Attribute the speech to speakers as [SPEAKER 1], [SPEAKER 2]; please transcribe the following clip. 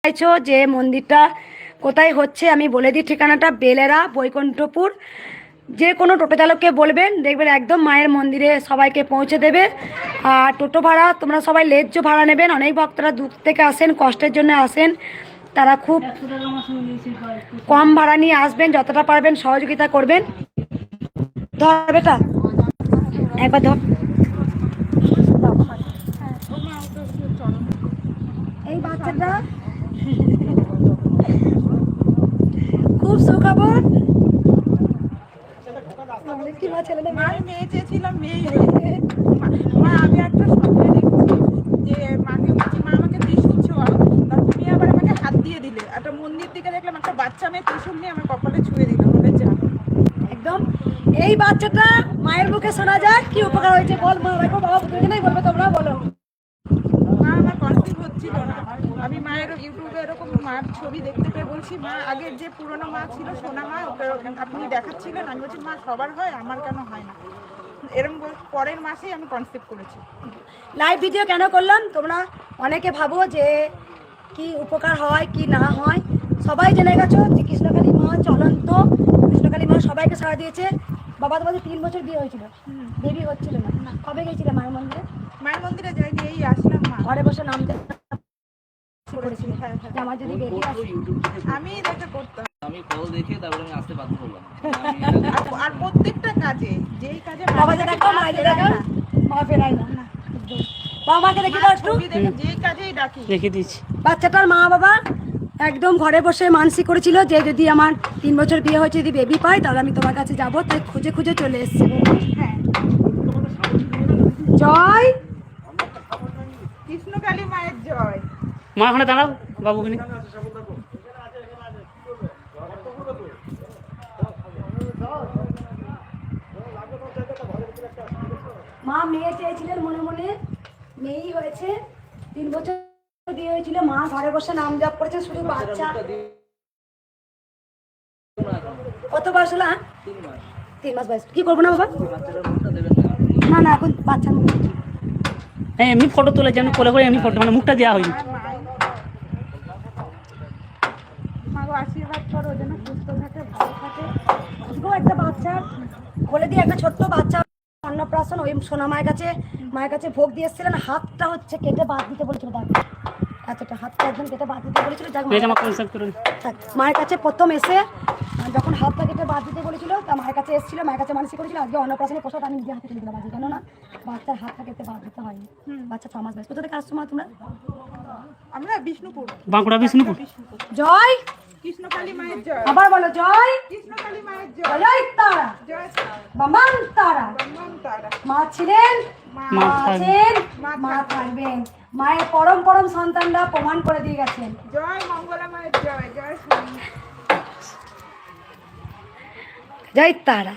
[SPEAKER 1] চাইছো যে মন্দিরটা কোথায় হচ্ছে আমি বলে দিই ঠিকানাটা, বেলেরা, বৈকুণ্ঠপুর। যে কোনো টোটো চালককে বলবেন, দেখবেন একদম মায়ের মন্দিরে সবাইকে পৌঁছে দেবে। আর টোটো ভাড়া তোমরা সবাই ন্যায্য ভাড়া নেবেন। অনেক ভক্তরা দূর থেকে আসেন, কষ্টের জন্য আসেন, তারা খুব কম ভাড়া নিয়ে আসবেন। যতটা পারবেন সহযোগিতা করবেন। ধর বেটা, একবার ধর। এই বাচ্চাটা খুব সুখবর। কি মা ছেলে
[SPEAKER 2] মেয়ে চেয়েছিলাম, মেয়ে মা আমি একটা স্বপ্নে দেখছি যে মাকে বলছি মা আমাকে ত্রিশূল ছোঁয়াও, তা তুমি আবার আমাকে হাত দিয়ে দিলে। একটা মন্দির থেকে দেখলাম একটা বাচ্চা মেয়ে ত্রিশূল নিয়ে আমার কপালে ছুঁয়ে দিল, বলে যা।
[SPEAKER 1] একদম এই বাচ্চাটা মায়ের মুখে শোনা যায় কি উপকার হয়েছে বল। মা রাখো, বাবা দুজনেই বলবে, তোমরা বলো।
[SPEAKER 2] মা আমার কনসিভ হচ্ছিল না, আমি মায়ের ইউটিউবে এরকম মার ছবি দেখতে পেয়ে বলছি মা আগের যে পুরনো মা ছিল সোনা মা, ওকে আপনি দেখাচ্ছিলেন, আমি বলছি মা সবার হয়, আমার কেন হয় না। এরকম পরের মাসেই আমি কনসিভ করেছি।
[SPEAKER 1] লাইভ ভিডিও কেন করলাম, তোমরা অনেকে ভাবো যে কি উপকার হয় কি না হয়। সবাই জেনে গেছো যে কৃষ্ণকালী মা চলন্ত, কৃষ্ণকালী মা সবাইকে সাড়া দিয়েছে। বাবা তোমাদের 3 বছর বিয়ে হয়েছিল, বেবি হচ্ছিল না, কবে গেছিলে মায়ের মন্দিরে?
[SPEAKER 2] মায়ের মন্দিরে যাইনি, এই আসলাম মা।
[SPEAKER 1] ঘরে বসে নাম করেছিল যে আমার যদি বেবি আসে।
[SPEAKER 2] আমি দেখে করতাম,
[SPEAKER 3] আমি কল দেখে তারপরে আমি আসতে বাধ্য হলাম।
[SPEAKER 2] আর প্রত্যেকটা কাজে যেই কাজে
[SPEAKER 1] বাবা যে দেখো, মা যে দেখো, মা ফেরাই না। বাবাকে দেখি দাও একটু,
[SPEAKER 2] যেই কাজেই ডাকি
[SPEAKER 3] রেখে দিচ্ছি।
[SPEAKER 1] বাচ্চাটার মা বাবা একদম ঘরে বসে মানসিক করেছিল যে যদি আমার 3 বছর বিয়ে হয়েছে, যদি বেবি পাই তাহলে আমি তোমার কাছে যাবো। তাই খুঁজে খুঁজে চলে এসেছি।
[SPEAKER 2] হ্যাঁ,
[SPEAKER 1] জয়
[SPEAKER 2] কৃষ্ণকালী মায়ের জয়।
[SPEAKER 3] মা ওখানে দাঁড়াও, বাবুকে নিয়ে।
[SPEAKER 1] মা মেয়ে চেয়েছিলেন মনে মনে, মেয়েই হয়েছে। 3 বছর বিয়ে হয়েছিল, মা ঘরে বসে নাম জপ করেছে, শুধু বাচ্চা। কত বয়স হলো? 3 মাস বয়স। কি করবো না বাবা? না না, এখন বাচ্চা মুখ।
[SPEAKER 3] হ্যাঁ, এমনি ফটো তোলে যেন কোলে করে, এমনি ফটো, মানে মুখটা দেওয়া হয়নি।
[SPEAKER 2] মাগো আশীর্বাদ করো যেন সুস্থ থাকে, ভালো থাকে।
[SPEAKER 1] একটা বাচ্চা বলে দিয়ে, একটা ছোট্ট বাচ্চা অন্নপ্রাশন ওই সোনা মায়ের কাছে ভোগ দিয়ে এসেছিলেন। হাতটা হচ্ছে কেটে বাদ দিতে বলেছিল, এতটা হাতটা একদম কেটে বাদ দিতে বলেছিল। মায়ের কাছে প্রথম এসে যখন হাতটা কেটে বাদ দিতে বলেছিল, তা মায়ের কাছে এসেছিল, মায়ের কাছে মানসিক করেছিল। আজকে অন্নপ্রাশনের প্রসাদ আমি নিজে হাতে তুলে দিলাম আজকে, কেন না বাচ্চার হাতটা কেটে বাদ দিতে হয়নি। বাচ্চা 6 মাস বয়স। কোথা থেকে আসছো মা তোমরা?
[SPEAKER 2] আমরা বিষ্ণুপুর,
[SPEAKER 3] বাঁকুড়া বিষ্ণুপুর।
[SPEAKER 1] জয়
[SPEAKER 2] কৃষ্ণকালী মায়ের জয়।
[SPEAKER 1] আবার বলো জয়
[SPEAKER 2] কৃষ্ণকালী মায়ের জয়।
[SPEAKER 1] জয় তারা,
[SPEAKER 2] জয়
[SPEAKER 1] বামান তারা।
[SPEAKER 2] তারা।
[SPEAKER 1] মা ছিলেন,
[SPEAKER 3] মা
[SPEAKER 1] আছেন, মা থাকবেন। মায়ের পরম পরম সন্তানরা প্রমাণ করে দিয়ে গেছেন।
[SPEAKER 2] জয় মঙ্গলা মায়ের জয়। জয় স্বামী।
[SPEAKER 1] জয় তারা।